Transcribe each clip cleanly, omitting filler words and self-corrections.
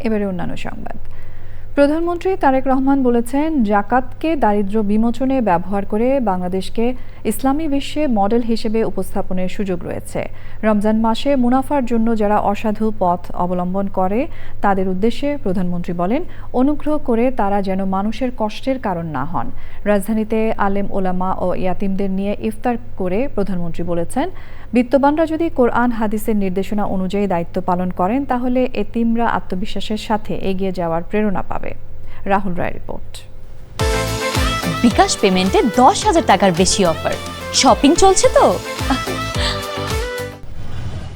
এবারে অন্যান্য সংবাদ। প্রধানমন্ত্রী তারেক রহমান বলেছেন, জাকাতকে দারিদ্র্য বিমোচনে ব্যবহার করে বাংলাদেশকে ইসলামী বিশ্বে মডেল হিসেবে উপস্থাপনের সুযোগ রয়েছে। রমজান মাসে মুনাফার জন্য যারা অসাধু পথ অবলম্বন করে তাদের উদ্দেশ্যে প্রধানমন্ত্রী বলেন, অনুগ্রহ করে তারা যেন মানুষের কষ্টের কারণ না হন। রাজধানীতে আলেম ওলামা ও ইয়াতিমদের নিয়ে ইফতার করে প্রধানমন্ত্রী বলেছেন, বিত্তবানরা যদি কোরআন হাদিসের নির্দেশনা অনুযায়ী দায়িত্ব পালন করেন তাহলে এতিমরা আত্মবিশ্বাসের সাথে এগিয়ে যাওয়ার প্রেরণা পাবে। রাহুল রায় রিপোর্ট। বিকাশ পেমেন্টে 10,000 টাকার বেশি অফার, শপিং চলছে তো।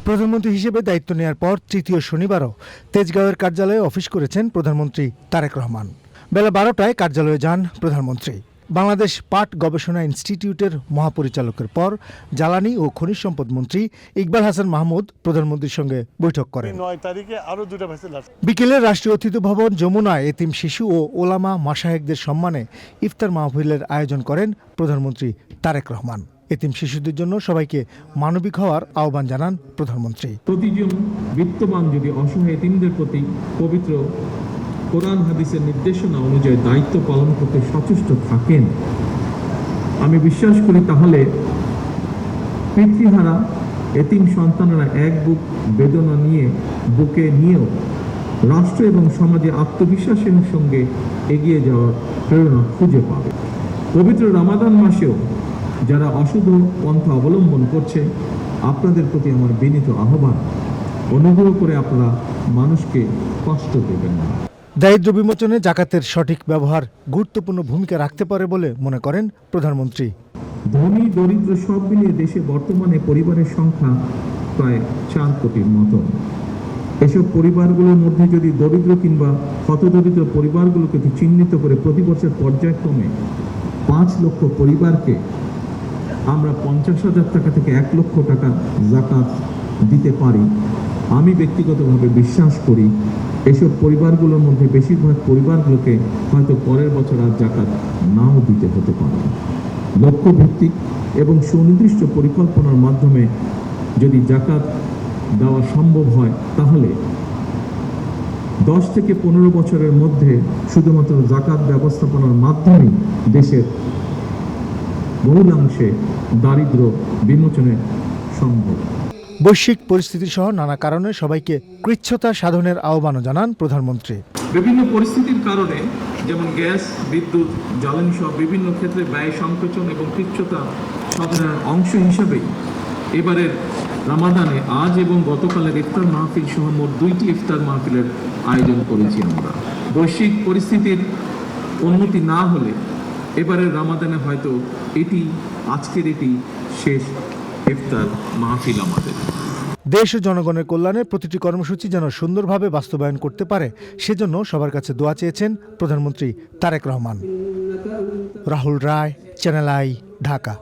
প্রধানমন্ত্রী হিসেবে দায়িত্ব নেওয়ার পর তৃতীয় শনিবারও তেজগাঁওয়ের কার্যালয়ে অফিস করেছেন প্রধানমন্ত্রী তারেক রহমান। বেলা 12টায় কার্যালয়ে যান প্রধানমন্ত্রী। বাংলাদেশ পাট গবেষণা ইনস্টিটিউটের মহাপরিচালকের পর জ্বালানি ও খনিজ সম্পদ মন্ত্রী ইকবাল হাসান মাহমুদ প্রধানমন্ত্রীর সঙ্গে বৈঠক করেন। 9 তারিখে আরো 2টা ভেসেল আছে। বিকেলে রাষ্ট্রীয় অতিথি ভবন যমুনায় এতিম শিশু ও ওলামা মাশায়েখদের সম্মানে ইফতার মাহফিলের আয়োজন করেন প্রধানমন্ত্রী তারেক রহমান। এতিম শিশুদের জন্য সবাইকে মানবিক হওয়ার আহ্বান জানান প্রধানমন্ত্রী। প্রতিজন বিত্তবান যদি অসহায় এতিমদের প্রতি পবিত্র কোরআন হাদিসের নির্দেশনা অনুযায়ী দায়িত্ব পালন করতে সচেষ্ট থাকেন, আমি বিশ্বাস করি তাহলে পিতৃহারা এতিম সন্তানেরা এক বুক বেদনা নিয়ে বুকে নিয়েও রাষ্ট্র এবং সমাজে আত্মবিশ্বাসের সঙ্গে এগিয়ে যাওয়ার প্রেরণা খুঁজে পাবে। পবিত্র রমাদান মাসেও যারা অশুভ পন্থা অবলম্বন করছে, আপনাদের প্রতি আমার বিনীত আহ্বান, অনুগ্রহ করে আপনারা মানুষকে কষ্ট দেবেন না। দারিদ্র্য বিমোচনে জাকাতের সঠিক ব্যবহার গুরুত্বপূর্ণ ভূমিকা রাখতে পারে বলে মনে করেন প্রধানমন্ত্রী। ধনী দরিদ্র সব মিলিয়ে দেশে বর্তমানে পরিবারের সংখ্যা প্রায় 4 কোটির মতো। এসব পরিবারগুলোর মধ্যে যদি দরিদ্র কিংবা হতদরিদ্র পরিবারগুলোকে চিহ্নিত করে প্রতি বছর পর্যায়ক্রমে 5 লক্ষ পরিবারকে আমরা 50,000 টাকা থেকে 1 লক্ষ টাকা জাকাত দিতে পারি, আমি ব্যক্তিগতভাবে বিশ্বাস করি এসব পরিবারগুলোর মধ্যে বেশিরভাগ পরিবারগুলোকে হয়তো পরের বছর আর জাকাত নাও দিতে হতে পারে। লক্ষ্যভিত্তিক এবং সুনির্দিষ্ট পরিকল্পনার মাধ্যমে যদি জাকাত দেওয়া সম্ভব হয় তাহলে 10 থেকে 15 বছরের মধ্যে শুধুমাত্র জাকাত ব্যবস্থাপনার মাধ্যমেই দেশের বহুলাংশে দারিদ্র্য বিমোচনে সম্ভব। বৈশ্বিক পরিস্থিতি সহ নানা কারণে সবাইকে কৃচ্ছতা সাধনের আহ্বানও জানান প্রধানমন্ত্রী। বিভিন্ন পরিস্থিতির কারণে যেমন গ্যাস, বিদ্যুৎ, জ্বালানি সহ বিভিন্ন ক্ষেত্রে ব্যয় সংকোচন এবং কৃচ্ছতা সাধনের অংশ হিসাবেই এবারের রমাদানে আজ এবং গতকালের ইফতার মাহফিল সহ মোট 2টি ইফতার মাহফিলের আয়োজন করেছি আমরা। বৈশ্বিক পরিস্থিতির উন্নতি না হলে এবারের রমাদানে হয়তো আজকের এটি শেষ ইফতার মাহফিল আমাদের। দেশ ও জনগণের কল্যাণে প্রতিটি কর্মসূচি যেন সুন্দরভাবে বাস্তবায়ন করতে পারে সেজন্য সবার কাছে দোয়া চেয়েছেন প্রধানমন্ত্রী তারেক রহমান। রাহুল রায়, চ্যানেল আই, ঢাকা।